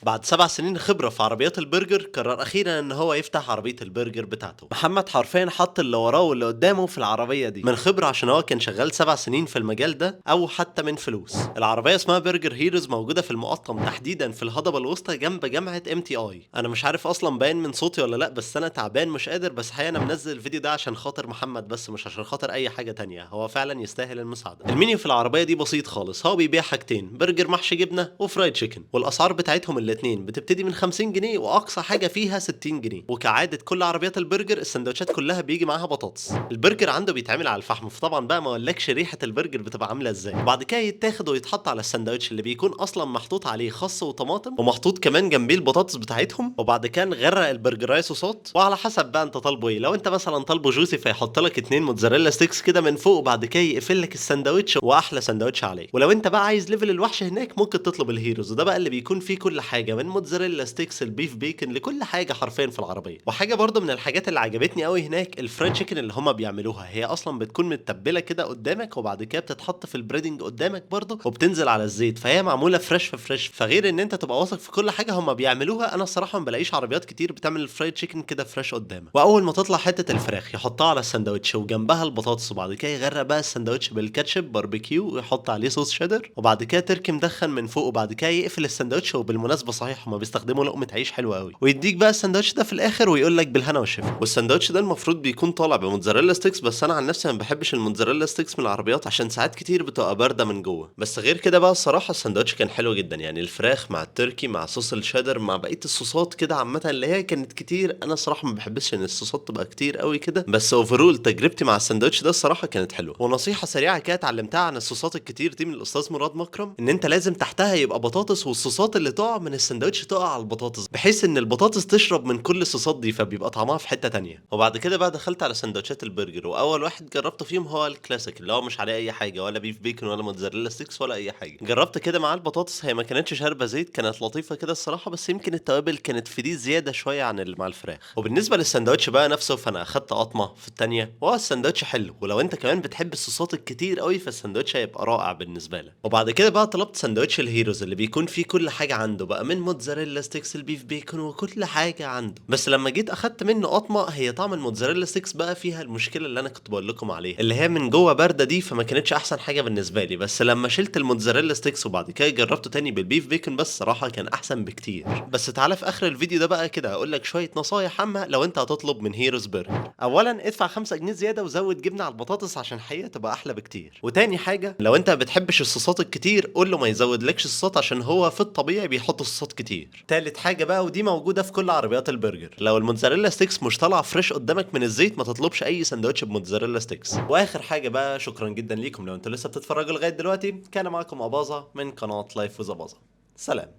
بعد 7 سنين خبرة في عربيات البرجر قرر أخيرا إن هو يفتح عربية البرجر بتاعته. محمد حرفيا حط اللي وراه واللي قدامه في العربية دي من خبرة عشان هو كان شغال 7 سنين في المجال ده أو حتى من فلوس. العربية اسمها برجر هيروز، موجودة في المقطم تحديدا في الهضبة الوسطى جنب جامعة MTI. أنا مش عارف أصلا باين من صوتي ولا لأ، بس أنا تعبان مش قادر، بس حقيقة أنا منزل الفيديو ده عشان خاطر محمد بس، مش عشان خاطر أي حاجة تانية. هو فعلا يستاهل المساعدة. المنيو في العربية دي بسيط خالص، هو بيبيع حاجتين: برجر محشي جبنة وفرايد تشيكن، والأسعار بتاعتهم الاتنين بتبتدي من 50 جنيه واقصى حاجه فيها 60 جنيه. وكعاده كل عربيات البرجر السندوتشات كلها بيجي معاها بطاطس. البرجر عنده بيتعمل على الفحم، فطبعا بقى ما اقولكش ريحه البرجر بتبقى عامله ازاي. وبعد كده يتاخد ويتحط على السندوتش اللي بيكون اصلا محطوط عليه خس وطماطم، ومحطوط كمان جنبيه البطاطس بتاعتهم. وبعد كده نغرق البرجرايه صوصات، وعلى حسب بقى انت طالبه ايه. لو انت مثلا طالبه جوسي فيحط لك 2 موتزاريلا ستيكس كده من فوق، وبعد كده يقفل لك السندوتش واحلى سندوتش عليه. ولو انت بقى عايز ليفل الوحش هناك ممكن تطلب الهيروز، وده بقى اللي بيكون فيه كل حاجه من موتزاريلا ستيكس البيف بيكن لكل حاجه حرفيا في العربيه. وحاجه برضو من الحاجات اللي عجبتني قوي هناك الفرايد تشيكن اللي هما بيعملوها. هي اصلا بتكون متبله كده قدامك، وبعد كده بتتحط في البريدنج قدامك برضو وبتنزل على الزيت، فهي معموله فريش في فريش. فغير ان انت تبقى واثق في كل حاجه هما بيعملوها، انا الصراحه ما بلاقيش عربيات كتير بتعمل الفرايد تشيكن كده فريش قدامك. واول ما تطلع حته الفراخ يحطها على الساندوتش وجنبها البطاطس، وبعد كده يغرق بقى الساندوتش بالكاتشب باربيكيو ويحط عليه صوص شيدر، وبعد كده تركي مدخن من فوق، وبعد كده يقفل الساندوتش. وبالمناسبه صحيح هما بيستخدموا لقمه عيش حلوه قوي، ويديك بقى الساندوتش ده في الاخر ويقول لك بالهنا والشفا. والساندوتش ده المفروض بيكون طالع بموتزاريلا ستيكس، بس انا عن نفسي ما بحبش الموتزاريلا ستيكس من العربيات عشان ساعات كتير بتبقى بارده من جوه. بس غير كده بقى الصراحه الساندوتش كان حلو جدا، يعني الفراخ مع التركي مع صوص الشيدر مع بقيه الصوصات كده عامه اللي هي كانت كتير. انا الصراحه ما بحبش ان الصوصات تبقى كتير قوي كده، بس اوفرول تجربتي مع الساندوتش ده الصراحه كانت حلوه. ونصيحه سريعه كده اتعلمتها عن الصوصات الكتير دي من الاستاذ مراد مكرم، ان انت لازم تحتها يبقى بطاطس، والصوصات اللي تقع من الساندوتش تقع على البطاطس، بحيث ان البطاطس تشرب من كل الصوصات دي فبيبقى طعمها في حته تانية. وبعد كده بقى دخلت على سندوتشات البرجر، واول واحد جربته فيهم هو الكلاسيك اللي هو مش عليه اي حاجه، ولا بيف بيكن ولا موتزاريلا ستيكس ولا اي حاجه. جربت كده مع البطاطس، هي ما كانتش شاربه زيت، كانت لطيفه كده الصراحه، بس يمكن التوابل كانت في دي زياده شويه عن اللي مع الفراخ. وبالنسبه للسندوتش بقى نفسه فانا اخدت قطمه في التانية، وهو السندوتش حلو، ولو انت كمان بتحب الصوصات الكتير قوي فالسندوتش هيبقى رائع بالنسبه لك. وبعد كده بقى طلبت سندوتش الهيروز اللي بيكون فيه كل حاجه عنده بقى، من موتزاريلا ستيكس البيف بيكون وكل حاجه عنده. بس لما جيت اخدت منه قطمه، هي طعم الموتزاريلا ستيكس بقى فيها المشكله اللي انا كنت بقول لكم عليها، اللي هي من جوه بارده دي، فما كانتش احسن حاجه بالنسبه لي. بس لما شلت الموتزاريلا ستيكس وبعد كده جربته تاني بالبيف بيكون، بس صراحه كان احسن بكتير. بس تعالى في اخر الفيديو ده بقى كده اقول لك شويه نصايح عامه لو انت هتطلب من هيروز برجر. اولا ادفع 5 جنيه زياده وزود جبنه على البطاطس عشان حقيقه تبقى احلى بكتير. وتاني حاجه لو انت ما بتحبش الصوصات الكتير قول له ما يزودلكش الصوصات، عشان هو في الطبيعي بيحط صوصات كتير. تالت حاجه بقى ودي موجوده في كل عربيات البرجر، لو الموتزاريلا ستيكس مش طالعه فريش قدامك من الزيت ما تطلبش اي سندوتش بموتزاريلا ستيكس. واخر حاجه بقى شكرا جدا ليكم لو انتوا لسه بتتفرجوا لغايه دلوقتي. كان معاكم اباظه من قناه لايف ويز اباظه. سلام.